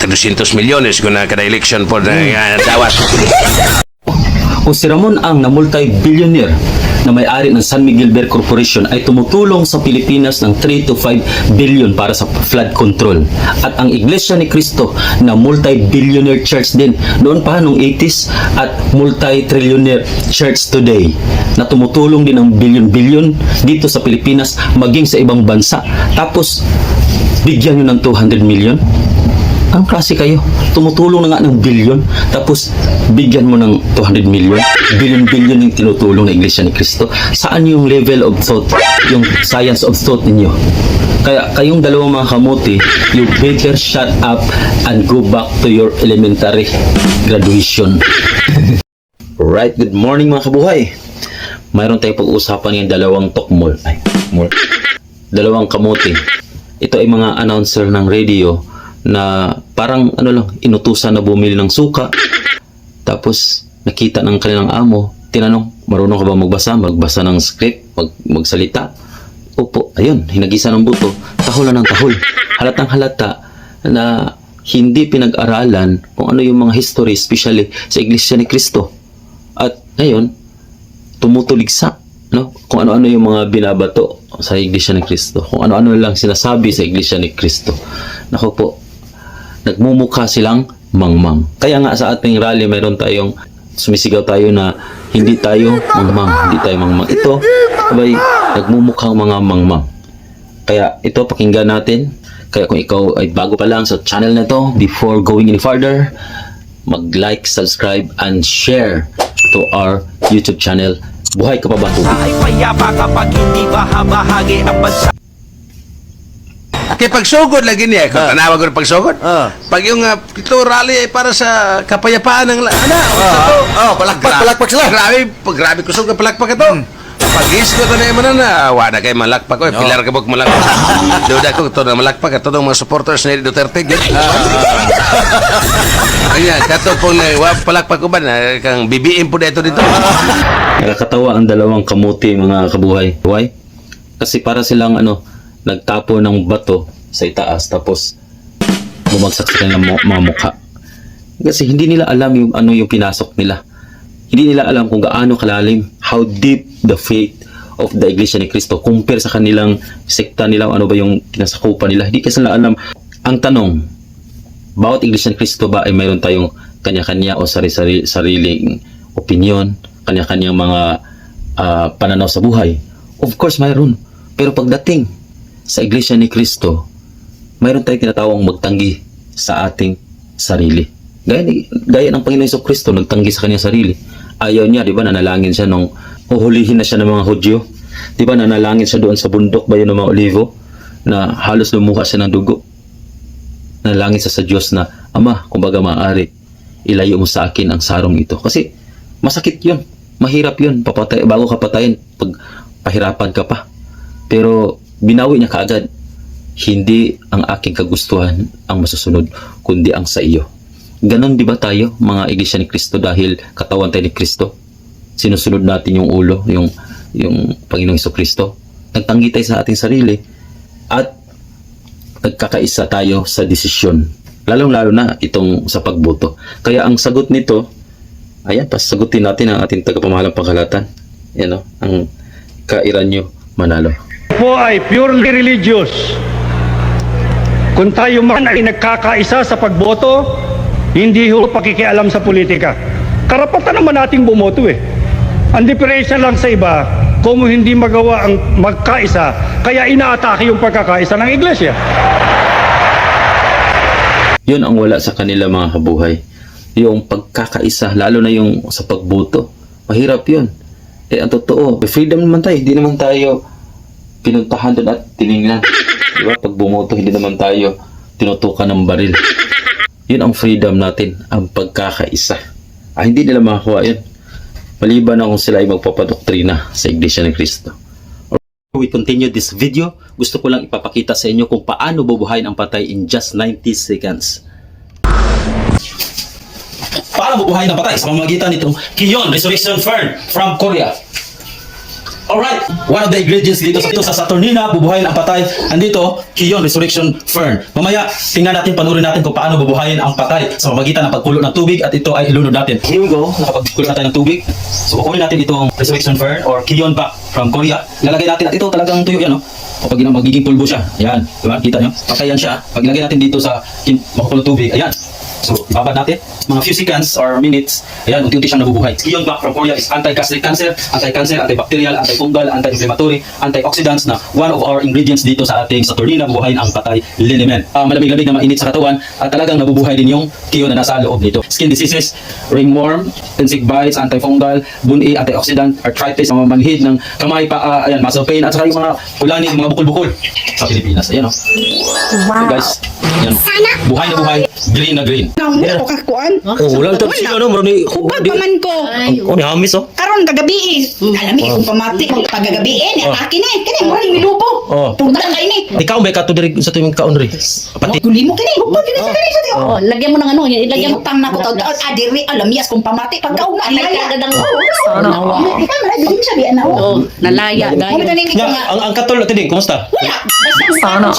200 milyones kung kada election po na dawat. Kung si Ramon Ang na multi-billionaire na may-ari ng San Miguel Bear Corporation ay tumutulong sa Pilipinas ng 3 to 5 billion para sa flood control. At ang Iglesia ni Cristo na multi-billionaire church din noon pa nung 80s at multi-trillionaire church today na tumutulong din ng billion-billion dito sa Pilipinas maging sa ibang bansa. Tapos bigyan nyo ng 200 million? Anong klase kayo? Tumutulong na nga ng billion, tapos bigyan mo ng 200 million? Billion-billion yung tinutulong na Iglesia ni Cristo. Saan yung level of thought, yung science of thought ninyo? Kaya kayong dalawang mga kamote, you better shut up and go back to your elementary graduation. Right, good morning mga kabuhay. Mayroon tayong pag-uusapan yung dalawang tokmol. Dalawang kamote. Ito ay mga announcer ng radio na parang inutusan na bumili ng suka, tapos nakita ng kanilang amo, tinanong, marunong ka ba magbasa ng script, magsalita? Opo, ayun, hinagisa ng buto, tahol na ng tahol. Halatang halata na hindi pinag-aralan kung ano yung mga history, especially sa Iglesia ni Cristo. At ngayon, tumutuligsa, no? Kung ano-ano yung mga binabato sa Iglesia ni Cristo, kung ano-ano lang sinasabi sa Iglesia ni Cristo. Nako po, nagmumukha silang mangmang. Kaya nga sa ating rally mayroon tayong sumisigaw tayo na hindi tayo mangmang, hindi tayo mangmang. Ito ay nagmumukhang mga mangmang. Kaya ito pakinggan natin. Kaya kung ikaw ay bago pa lang sa channel na to, before going any further, mag-like, subscribe, and share to our YouTube channel. Buhay ka pa ba? Ay payapa kapag hindi bahagi ang bansa. Kaya pagsugod lagi niya, kung tanawag ko ng pagsugod, pag yung ito rally ay para sa kapayapaan ng Palakpak sila. Grabe kusog ang palakpak ito. Pag-is ko ito na yung wala kayo malakpak ko, pilar ka buk malakpak. Duda ko ito na malakpak, ito ng mga supporters ni Duterte. Kaya, kato pong palakpak ko ba na kang BBM po dito. Nakakatawa ang dalawang kamuti mga kabuhay. Why? Kasi para silang nagtapo ng bato sa itaas tapos bumagsak sa kanilang mga mukha. Kasi hindi nila alam yung yung pinasok nila. Hindi nila alam kung gaano kalalim, how deep the faith of the Iglesia ni Cristo compare sa kanilang sekta nila, ano ba yung kinasakupan nila. Hindi kasi nila alam. Ang tanong, bawat Iglesia ni Cristo ba ay mayroon tayong kanya-kanya o sariling opinion, kanya-kanyang mga pananaw sa buhay? Of course mayroon. Pero pagdating sa Iglesia ni Cristo, mayroon tayong tinatawang magtanggi sa ating sarili. Gaya ng Panginoon Hesus Kristo, nagtanggi sa kanyang sarili. Ayaw niya, di ba, nanalangin siya nung uhulihin na siya ng mga Hudyo. Di ba, nanalangin siya doon sa bundok bayan ng mga Olivo, na halos lumuha siya ng dugo. Nanalangin siya sa Diyos na, Ama, kumbaga maaari, ilayo mo sa akin ang sarong ito. Kasi masakit yun, mahirap yun, bago ka patayin, pag pahirapan ka pa. Pero binawi niya kaagad, hindi ang aking kagustuhan ang masusunod, kundi ang sa iyo. Ganon di ba tayo, mga Iglesia ni Cristo, dahil katawan tayo ni Cristo? Sinusunod natin yung ulo, yung Panginoong Hesus Kristo. Nagtanggi tayo sa ating sarili at nagkakaisa tayo sa desisyon. Lalong-lalo na itong sa pagboto. Kaya ang sagot nito, ayan, pasagutin natin ang ating tagapamahalang pangkalahatan. Yan, ang Kairanyo Manalo. Po ay purely religious. Kung tayo man ay nagkakaisa sa pagboto, hindi ho pakikialam sa politika. Karapatan naman nating bumoto eh. Ang diferensya lang sa iba, kung hindi magawa ang magkaisa, kaya inaatake yung pagkakaisa ng iglesia. Yun ang wala sa kanila mga kabuhay. Yung pagkakaisa, lalo na yung sa pagboto. Mahirap yun. Ang totoo, freedom naman tayo. Hindi naman tayo pinuntahan doon at tiningnan. Diba? Pag bumoto, hindi naman tayo tinutukan ng baril. Yun ang freedom natin, ang pagkakaisa. Hindi nila makakuha yun. Maliban na kung sila ay magpapadoktrina sa Iglesia ni Cristo. We continue this video. Gusto ko lang ipapakita sa inyo kung paano bubuhayin ang patay in just 90 seconds. Paano bubuhayin ang patay sa pamamagitan nitong Kiyon Resurrection Fern from Korea? Alright, one of the ingredients dito sa Saturnina, bubuhayin ang patay. Andito, Kion Resurrection Fern. Mamaya, tingnan natin, panurin natin kung paano bubuhayin ang patay sa pamagitan ng pagkulo ng tubig at ito ay ilunod natin. Here we go, nakapagkulo na tayo ng tubig. So, kukunin natin itong Resurrection Fern or Kion back from Korea. Ilalagay natin at ito talagang tuyo yan, no? O pag magiging pulbo siya, yan, diba? Kita nyo? Patayan siya. Pag ilagay natin dito sa makukulong tubig, ayan. So, ibabad natin, mga few seconds or minutes, ayan, unti-unti siyang nabubuhay. Kion Black from Korea is anti-gastric cancer, antibacterial, antifungal, anti-inflammatory, antioxidants na one of our ingredients dito sa ating Saturnina, bubuhayin ang patay liniment. Malamig-lamig na mainit sa katawan at talagang nabubuhay din yung Kion na nasa loob nito. Skin diseases, ringworm, insect bites, antifungal, buni, antioxidant, arthritis, mga manhid ng kamay, paa, ayan, muscle pain, at saka yung mga kulani, mga bukol-bukol sa Pilipinas. Ayan, o. Wow. So, guys, ayan, buhay na buhay, green na green. Naon mo ko kakuan. Oh, wala ito sino no, marami. Hubad pa man ko. Oh, ni hamis oh. Karon kagabi alami kung pamati kung pagagabi ni atake ni kani mo ring milupo. Oh. Punta kay ni. Ikaw may kato diri sa tuwing kaon ri. Pati Guli mo kini, hubad kini sa kani sa tiyo. Oh, lagyan mo ng ano, ilagyan mo Tang na ko taw adiri alamias kung pamati pagkauma ni Ay, kagad ang- Sana. Ika mara din siya di ana. Oh, nalaya Mo dahil. tani ni ko nga nga. ang katol tidi kumusta? Wala. Sana.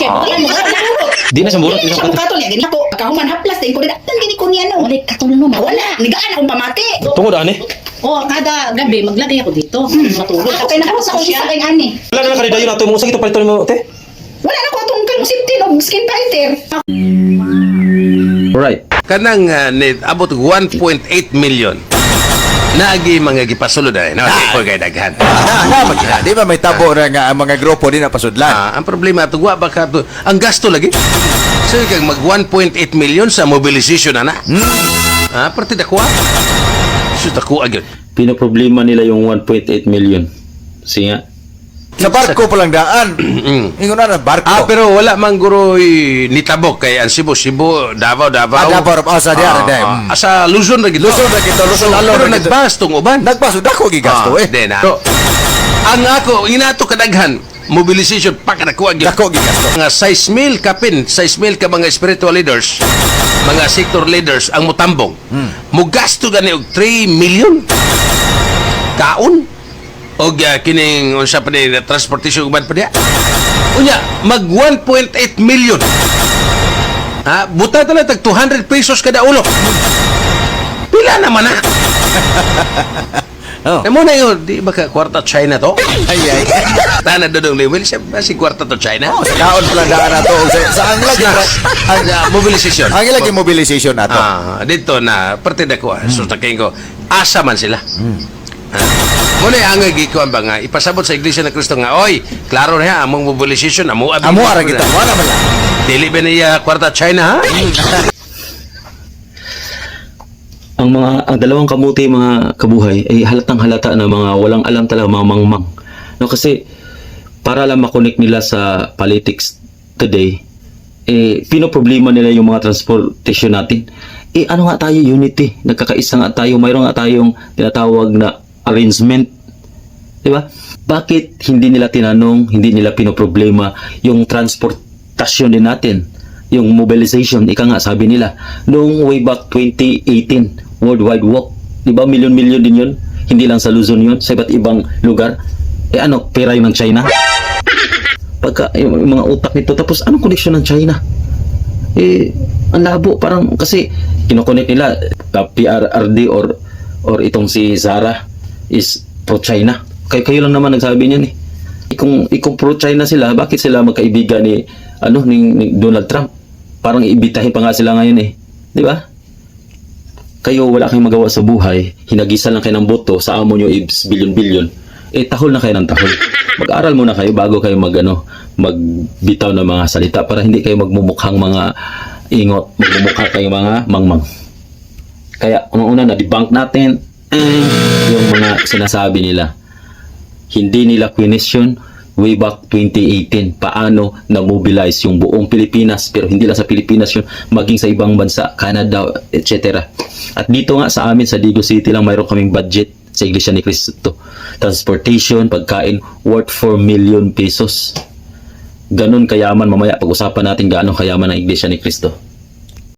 Di na sa murot Di isang siya katol ya gini ako. Pagkahuman haplas din ko din. Tan gini ko niya no. Wala katulong mo. Wala, nigaan akong pamati. tungod ani. Oh, kada gabi maglagay ako dito. Matulog. Kapay na ako sa kung sa kay ani. Wala na kanidayo na to mo sakit paliton mo te. Wala na ko atong kalmusiptin og skin fighter. Alright. Kanang need abot 1.8 million. Naagi mga gipasulod ay no, di ko kay daghan. Di ba may tabo na nga ang mga grupo din na pasudlan? Ang problema ato wa ba ka to, ang gasto lagi. So kag mag 1.8 million sa mobilization ana. Parte da kuha. So ta kuha gyud. Pinoproblema nila yung 1.8 million. Sige. Sa barko pa lang daan. Ingon na barko. Pero wala man guro nitabok kay ang Cebu, Davao. Davao, sa diara day. Sa Luzon ra gid. Luzon ra gid, Luzon lalo Pero ra gid. nagbas tong uban. Nagpaso dako gigasto eh. Di na. So, ang ako inato kadaghan mobilization pa kada kuha gyud. Dako gigasto. Mga 6,000 kapin, 6,000 ka mga spiritual leaders, mga sector leaders ang mutambong. Mugasto gani og 3 million. Kaon og kining unsa pa ni transportation uban pa diya. Unya mag 1.8 million. Buta tala tag 200 pesos kada ulo. Pila naman na. Oh. Mo na yun, di ba ka kwarta China to? Ay ay. Tana dodong level siya ba si kwarta to China? Sa kaon pa lang daan na to. Sa ang lagi Ang mobilization. ang lagi mobilization na to. Dito na parte na ko. So taking ko asa man sila. Muna ang gikuan ba nga ipasabot sa Iglesia ng Cristo nga oy, klaro na among mobilization amo abi. Amo ara kita. Wala man lang. Dili ba niya kwarta China ha? Ang dalawang kamuti mga kabuhay ay halatang halata na mga walang alam talaga, mga mangmang. No, kasi para lang makonek nila sa politics today, pinoproblema nila yung mga transportation natin. Ano nga tayo, unity, nagkakaisa nga tayo, mayroon nga tayong tinatawag na arrangement. Diba? Bakit hindi nila tinanong, hindi nila pinoproblema yung transportasyon din natin? Yung mobilization, ika nga sabi nila, noong way back 2018, Worldwide Walk, di ba milyon-milyon din yun? Hindi lang sa Luzon yun, sa iba't ibang lugar. Pera yun ng China? Pagka, yung mga utak nito, tapos anong connection ng China? Ang labo, parang, kasi, kinokonek nila, PRRD or itong si Zara is pro-China. Kayo lang naman nagsabi niyan eh. Kung pro-China sila, bakit sila magkaibigan ni Donald Trump? Parang iibitahin pa nga sila ngayon eh. Di ba? Kayo wala kayong magawa sa buhay, hinagisan lang kayo ng boto sa amo nyo bilyon-bilyon, tahol na kayo ng tahol. Mag-aral muna kayo bago kayo magbitaw ng mga salita para hindi kayo magmumukhang mga ingot, magmumukha kayo mga mangmang. Kaya unang-una na-debunk natin yung mga sinasabi nila. Hindi nila question way back 2018 paano na-mobilize yung buong Pilipinas, pero hindi lang sa Pilipinas yun, maging sa ibang bansa, Canada, etc. At dito nga sa amin sa Digo City lang mayroon kaming budget sa Iglesia ni Cristo, transportation, pagkain worth 4 million pesos. Ganon kayaman, mamaya pag-usapan natin gaano kayaman ang Iglesia ni Cristo.